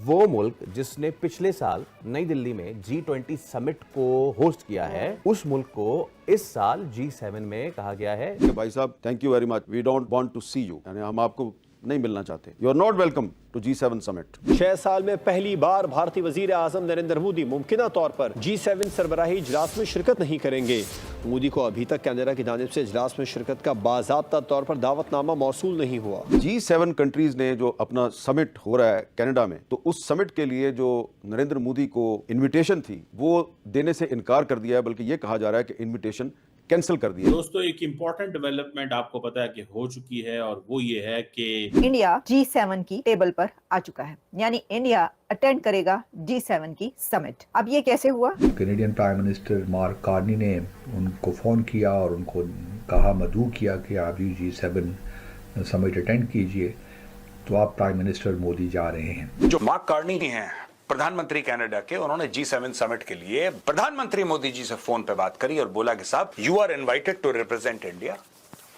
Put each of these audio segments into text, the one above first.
वो मुल्क जिसने पिछले साल नई दिल्ली में G20 समिट को होस्ट किया है, उस मुल्क को इस साल G7 में कहा गया है कि भाई साहब thank you very much, we don't want to see you, यानी हम आपको नहीं मिलना चाहते, you are not welcome to G7 समिट। 6 साल में पहली बार भारतीय वजीर आजम नरेंद्र मोदी मुमकिना तौर पर G7 सरबराही इजलास में शिरकत नहीं करेंगे। मोदी को अभी तक कनाडा की जानिब से इजलास में शिरकत का बाज़ाब्ता तौर पर दावतनामा मौसूल नहीं हुआ। G7 कंट्रीज ने जो अपना समिट हो रहा है कनाडा में, तो उस समिट के लिए जो नरेंद्र मोदी को इन्विटेशन थी वो देने से इनकार कर दिया है, बल्कि ये कहा जा रहा है कि इन्विटेशन कैंसिल कर दिया। दोस्तों, एक इम्पोर्टेंट डेवलपमेंट आपको पता है कि हो चुकी है, और वो ये है कि इंडिया G7 की टेबल पर आ चुका है, यानी इंडिया अटेंड करेगा G7 की समिट। अब ये कैसे हुआ? Canadian prime minister mark Carney ने उनको फ़ोन किया और उनको कहा, मदऊ किया कि आप G7 समिट अटेंड कीजिए, तो आप प्राइम मिनिस्टर मोदी जा रहे हैं। जो मार्क कार्नी हैं प्रधानमंत्री कनाडा के, उन्होंने G7 समिट के लिए प्रधानमंत्री मोदी जी से फोन पे बात करी और बोला कि साहब you are invited to represent India,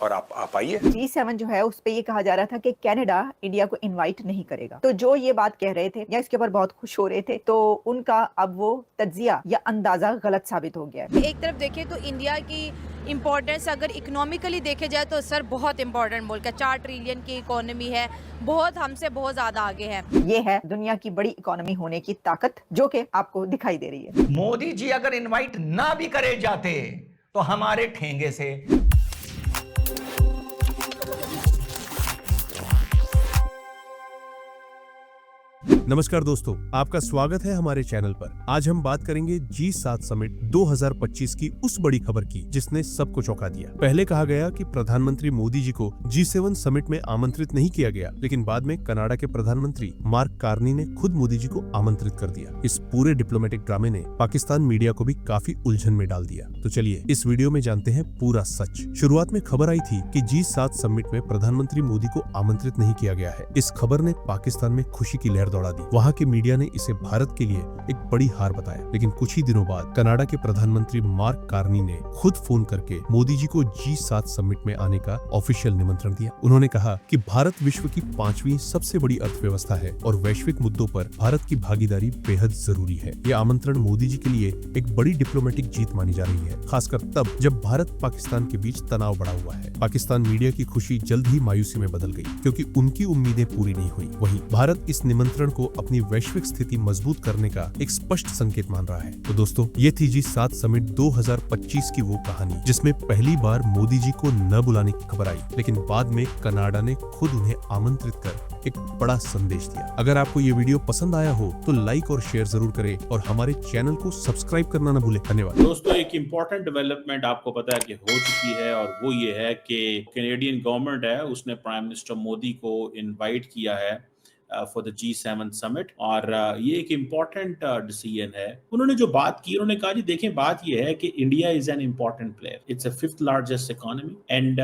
और आप आइए। G7 जो है उस पे ये कहा जा रहा था कि कनाडा इंडिया को इनवाइट नहीं करेगा। तो जो ये बात कह रहे थे या इसके ऊपर बहुत खुश हो रहे थे, तो उनका अब वो तज्जिया या अंदाजा गलत साबित हो गया है। एक तरफ देखें तो इंडिया की इम्पोर्टेंस अगर इकोनॉमिकली देखे जाए तो सर बहुत इम्पोर्टेंट मुल्क है, 4 ट्रिलियन की इकोनॉमी है, बहुत हमसे बहुत ज्यादा आगे है। ये है दुनिया की बड़ी इकोनॉमी होने की ताकत, जो कि आपको दिखाई दे रही है। मोदी जी अगर इनवाइट ना भी करे जाते तो हमारे ठेंगे से नमस्कार दोस्तों, आपका स्वागत है हमारे चैनल पर। आज हम बात करेंगे G7 समिट 2025 की उस बड़ी खबर की जिसने सबको चौंका दिया। पहले कहा गया कि प्रधानमंत्री मोदी जी को G7 समिट में आमंत्रित नहीं किया गया, लेकिन बाद में कनाडा के प्रधानमंत्री मार्क कार्नी ने खुद मोदी जी को आमंत्रित कर दिया। इस पूरे डिप्लोमेटिक ड्रामे ने पाकिस्तान मीडिया को भी काफी उलझन में डाल दिया। तो चलिए इस वीडियो में जानते हैं पूरा सच। शुरुआत में खबर आई थी कि G7 समिट में प्रधानमंत्री मोदी को आमंत्रित नहीं किया गया है। इस खबर ने पाकिस्तान में खुशी की लहर दौड़ा दी। वहां के मीडिया ने इसे भारत के लिए एक बड़ी हार बताया। लेकिन कुछ ही दिनों बाद कनाडा के प्रधानमंत्री मार्क कार्नी ने खुद फोन करके मोदी जी को G7 समिट में आने का ऑफिशियल निमंत्रण दिया। उन्होंने कहा कि भारत विश्व की 5वीं सबसे बड़ी अर्थव्यवस्था है और वैश्विक मुद्दों पर भारत की भागीदारी बेहद जरूरी है। ये आमंत्रण मोदी जी के लिए एक बड़ी डिप्लोमेटिक जीत मानी जा रही है, खासकर तब जब भारत पाकिस्तान के बीच तनाव बढ़ा हुआ है। पाकिस्तान मीडिया की खुशी जल्द ही मायूसी में बदल गई, क्योंकि उनकी उम्मीदें पूरी नहीं हुई। वहीं भारत इस निमंत्रण को अपनी वैश्विक स्थिति मजबूत करने का एक स्पष्ट संकेत मान रहा है। तो दोस्तों, ये थी G7 समिट 2025 की वो कहानी जिसमें पहली बार मोदी जी को न बुलाने की खबर आई, लेकिन बाद में कनाडा ने खुद उन्हें आमंत्रित कर एक बड़ा संदेश दिया। अगर आपको ये वीडियो पसंद आया हो तो लाइक और शेयर जरूर करें और हमारे चैनल को सब्सक्राइब करना न भूलें। धन्यवाद। दोस्तों, एक इम्पोर्टेंट डेवलपमेंट आपको पता है कि हो चुकी है, और वो ये है कि कैनेडियन गवर्नमेंट है उसने प्राइम मिनिस्टर मोदी को इनवाइट किया है फॉर द G7 समिट, और ये एक इम्पॉर्टेंट डिसीजन है। उन्होंने जो बात की, उन्होंने कहा जी देखें, बात ये है कि India is an important player, it's a 5th largest economy, and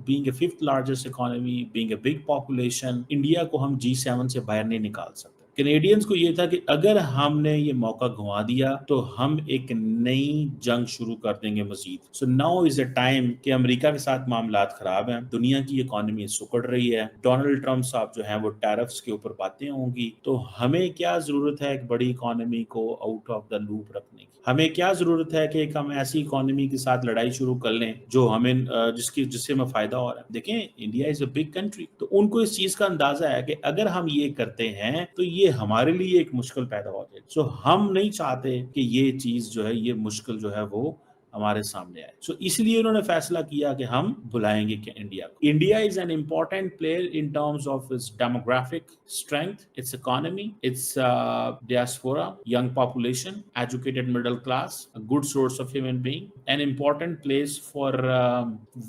being a 5th largest economy, being a big population, India को हम G7 से बाहर नहीं निकाल सकते। कैनेडियंस को ये था कि अगर हमने ये मौका गंवा दिया तो हम एक नई जंग शुरू कर देंगे Majeed. So now is a time कि अमेरिका के साथ मामलात खराब हैं, दुनिया की इकोनॉमी सुकड़ रही है, डोनाल्ड ट्रंप साहब जो हैं वो टैरिफ्स के ऊपर बातें होंगी, तो हमें क्या जरूरत है एक बड़ी इकोनॉमी को आउट ऑफ द लूप रखने की? हमें क्या जरूरत है कि हम ऐसी इकोनॉमी के साथ लड़ाई शुरू कर लें जो हमें जिससे हमें फायदा हो रहा है? देखें, India is a big country, तो उनको इस चीज का अंदाजा है कि अगर हम ये करते हैं तो ये हमारे लिए एक मुश्किल पैदा हो जाए। सो हम नहीं चाहते कि ये चीज जो है, ये मुश्किल जो है वो हमारे सामने आए। सो इसलिए उन्होंने फैसला किया कि हम बुलाएंगे इंडिया को। India is an important player in terms of its demographic strength, it's economy, it's diaspora, young population, educated middle class, a good source of human being, an important place for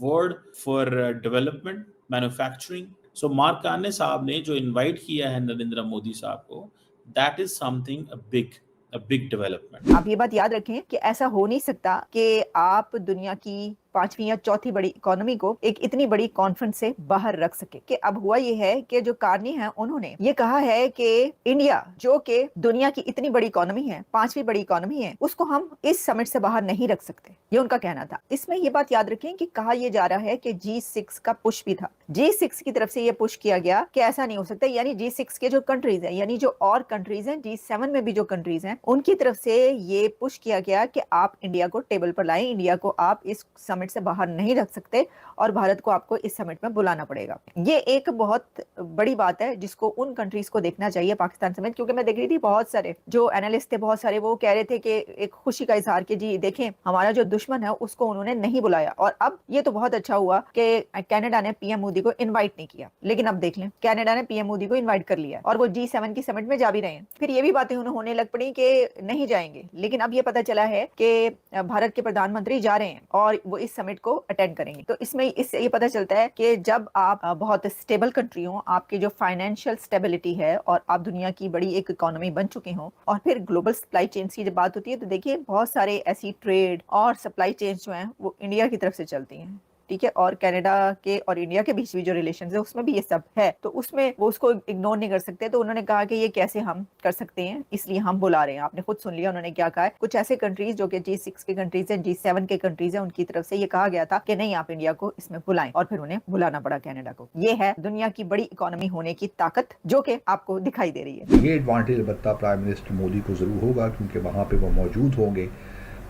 world, for development, manufacturing. So mark Carney साहब ने जो invite किया है नरेंद्र मोदी साहब को, that is something a big development. आप ये बात याद रखें कि ऐसा हो नहीं सकता कि आप दुनिया की 5वीं या चौथी बड़ी इकोनॉमी को एक इतनी बड़ी कॉन्फ्रेंस से बाहर रख सके। कि अब हुआ ये है कि जो कार्नी है उन्होंने ये कहा है कि इंडिया जो कि दुनिया की इतनी बड़ी इकोनॉमी है, 5वीं बड़ी इकोनॉमी है, उसको हम इस समिट से बाहर नहीं रख सकते, ये उनका कहना था। इसमें ये बात याद रखें कि कहा यह जा रहा है कि G6 का पुश भी था, G6 की तरफ से ये पुश किया गया कि ऐसा नहीं हो सकता, यानी G6 के जो कंट्रीज हैं, यानी जो और कंट्रीज हैं, G7 में भी जो कंट्रीज हैं, उनकी तरफ से ये पुश किया गया कि आप इंडिया को टेबल पर लाएं, इंडिया को आप इस समिट से बाहर नहीं रख सकते और भारत को आपको इस समिट में बुलाना पड़ेगा। ये एक बहुत बड़ी बात है जिसको उन कंट्रीज को देखना चाहिए, पाकिस्तान समेत, क्योंकि मैं देख रही थी बहुत सारे जो एनालिस्ट थे, बहुत सारे वो कह रहे थे कि एक खुशी का इजहार कि जी देखें हमारा जो दुश्मन है उसको उन्होंने नहीं बुलाया। और अब ये तो बहुत अच्छा हुआ कि कनाडा ने पीएम मोदी को इनवाइट नहीं किया, लेकिन अब देख लें कनाडा ने पीएम मोदी को इनवाइट कर लिया और वो G7 की समिट में जा भी रहे हैं। फिर ये भी बातें होने लग पड़ी कि नहीं जाएंगे, लेकिन अब ये पता चला है कि भारत के प्रधानमंत्री जा रहे हैं और वो इस समिट को अटेंड करेंगे। तो इसमें इससे ये पता चलता है कि जब आप बहुत स्टेबल कंट्री हो, आपकी जो फाइनेंशियल स्टेबिलिटी है और आप दुनिया की बड़ी एक इकोनॉमी बन चुके हो, और फिर ग्लोबल सप्लाई चेन की जब बात होती है तो देखिए बहुत सारे ऐसी ट्रेड और सप्लाई चेन जो हैं वो इंडिया की तरफ से चलती हैं, ठीक है, और कनाडा के और इंडिया के बीच भी जो रिलेशन है उसमें भी ये सब है, तो उसमें वो उसको इग्नोर नहीं कर सकते। तो उन्होंने कहा कि ये कैसे हम कर सकते हैं, इसलिए हम बुला रहे हैं। आपने खुद सुन लिया उन्होंने क्या कहा है। कुछ ऐसे कंट्रीज जो कि G6 के कंट्रीज हैं, G7 के कंट्रीज हैं, उनकी तरफ से ये कहा गया था कि नहीं आप इंडिया को इसमें बुलाएं, और फिर उन्हें बुलाना पड़ा कनाडा को। ये है दुनिया की बड़ी इकोनॉमी होने की ताकत जो कि आपको दिखाई दे रही है। ये एडवांटेज अलबत्ता प्राइम मिनिस्टर मोदी को जरूर होगा, क्योंकि वहाँ पे वो मौजूद होंगे,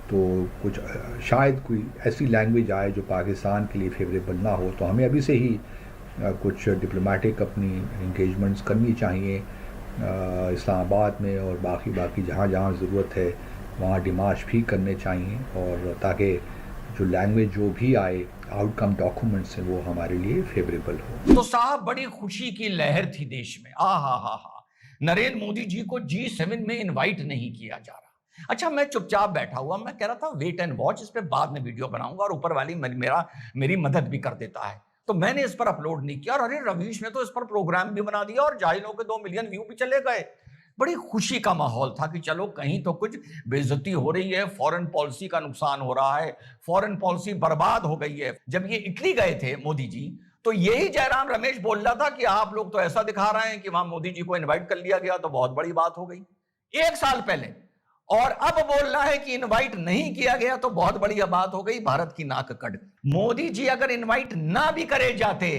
तो कुछ शायद कोई ऐसी लैंग्वेज आए जो पाकिस्तान के लिए फेवरेबल ना हो। तो हमें अभी से ही कुछ डिप्लोमेटिक अपनी इंगेजमेंट्स करनी चाहिए इस्लामाबाद में, और बाकी जहाँ ज़रूरत है वहाँ डिमार्च भी करने चाहिए, और ताकि जो लैंग्वेज जो भी आए आउटकम डॉक्यूमेंट्स हैं वो हमारे लिए फेवरेबल हो। तो साहब बड़ी खुशी की लहर थी देश में। हा नरेंद्र मोदी जी को G7 में इन्वाइट नहीं किया जा रहा। अच्छा, मैं चुपचाप बैठा हुआ, मैं कह रहा था वेट एंड वॉच, इस पे बाद में वीडियो बनाऊंगा, और ऊपर वाली मेरी मदद भी कर देता है, तो मैंने इस पर अपलोड नहीं किया। और अरे रवीश ने तो इस पर प्रोग्राम भी बना दिया और जाहिलों के 2 मिलियन व्यू भी चले गए। बड़ी खुशी का माहौल था कि चलो कहीं तो कुछ बेइज्जती हो रही है, फॉरेन पॉलिसी का नुकसान हो रहा है, फॉरेन पॉलिसी बर्बाद हो गई है। जब ये इटली गए थे मोदी जी, तो यही जयराम रमेश बोल रहा था कि आप लोग तो ऐसा दिखा रहे हैं कि वहां मोदी जी को इन्वाइट कर लिया गया तो बहुत बड़ी बात हो गई, 1 साल पहले। और अब बोल रहा है कि इनवाइट नहीं किया गया तो बहुत बड़ी बात हो गई, भारत की नाक कट। मोदी जी अगर इनवाइट ना भी करे जाते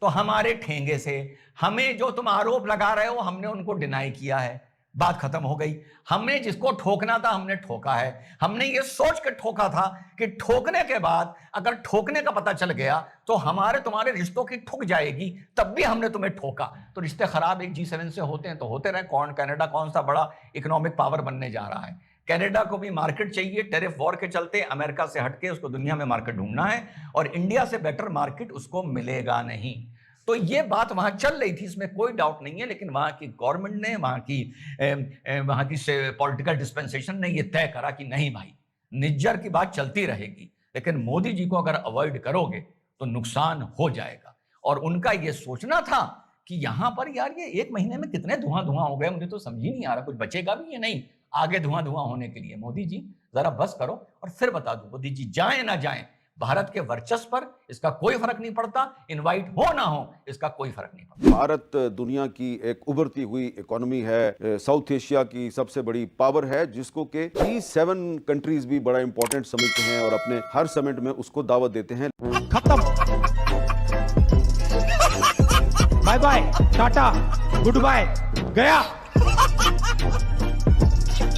तो हमारे ठेंगे से हमें जो तुम आरोप लगा रहे हो हमने उनको डिनाई किया है, बात खत्म हो गई। हमने जिसको ठोकना था हमने ठोका है। हमने ये सोच के ठोका था कि ठोकने के बाद अगर ठोकने का पता चल गया तो हमारे तुम्हारे रिश्तों की ठुक जाएगी, तब भी हमने तुम्हें ठोका। तो रिश्ते खराब एक G7 से होते हैं तो होते रहे। कनाडा कौन सा बड़ा इकोनॉमिक पावर बनने जा रहा है? कनाडा को भी मार्केट चाहिए, टेरिफ वॉर के चलते अमेरिका से हटके उसको दुनिया में मार्केट ढूंढना है, और इंडिया से बेटर मार्केट उसको मिलेगा नहीं। तो ये बात वहां चल रही थी, इसमें कोई डाउट नहीं है। लेकिन वहां की गवर्नमेंट ने, वहां की पॉलिटिकल डिस्पेंसेशन ने ये तय करा कि नहीं भाई, निज्जर की बात चलती रहेगी, लेकिन मोदी जी को अगर अवॉइड करोगे तो नुकसान हो जाएगा। और उनका ये सोचना था कि यहां पर यार ये 1 महीने में कितने धुआं हो गए, मुझे तो समझ ही नहीं आ रहा कुछ बचेगा भी या नहीं आगे धुआं होने के लिए। मोदी जी जरा बस करो और फिर बता दो, मोदी जी जाए ना जाए, भारत के वर्चस्व पर इसका कोई फर्क नहीं पड़ता, इनवाइट हो ना हो इसका कोई फर्क नहीं पड़ता। भारत दुनिया की एक उभरती हुई इकोनॉमी है, साउथ एशिया की सबसे बड़ी पावर है, जिसको के G7 कंट्रीज भी बड़ा इंपॉर्टेंट समझते हैं और अपने हर समिट में उसको दावत देते हैं। खत्म, bye bye, tata, goodbye, गया।